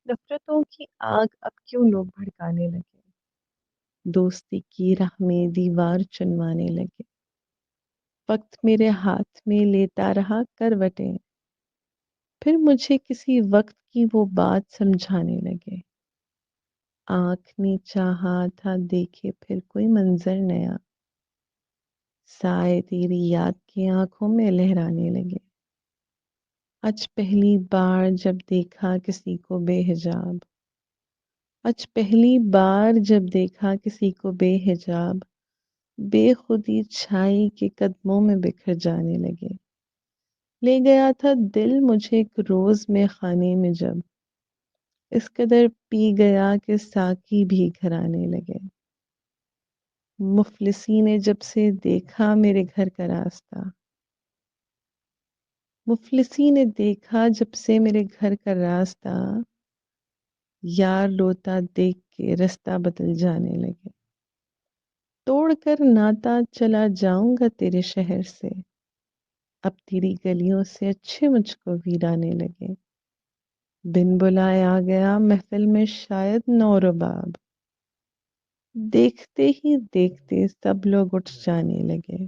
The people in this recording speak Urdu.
نفرتوں کی آگ اب کیوں لوگ بھڑکانے لگے؟ دوستی کی راہ میں دیوار چنوانے لگے۔ وقت میرے ہاتھ میں لیتا رہا کروٹیں، پھر مجھے کسی وقت کی وہ بات سمجھانے لگے۔ آنکھ نے چاہا تھا دیکھے پھر کوئی منظر نیا، سائے تیری یاد کی آنکھوں میں لہرانے لگے۔ آج پہلی بار جب دیکھا کسی کو بے حجاب، آج پہلی بار جب دیکھا کسی کو بے حجاب، بے خودی چھائی کے قدموں میں بکھر جانے لگے۔ لے گیا تھا دل مجھے ایک روز میں خانے میں جب، اس قدر پی گیا کہ ساقی بھی گھر آنے لگے۔ مفلسی نے جب سے دیکھا میرے گھر کا راستہ، مفلسی نے دیکھا جب سے میرے گھر کا راستہ، یار روتا دیکھ کے رستہ بدل جانے لگے۔ توڑ کر ناتا چلا جاؤں گا تیرے شہر سے، اب تیری گلیوں سے اچھے مجھ کو ویرانے لگے۔ بن بلائے آ گیا محفل میں شاید نو رباب، دیکھتے ہی دیکھتے سب لوگ اٹھ جانے لگے۔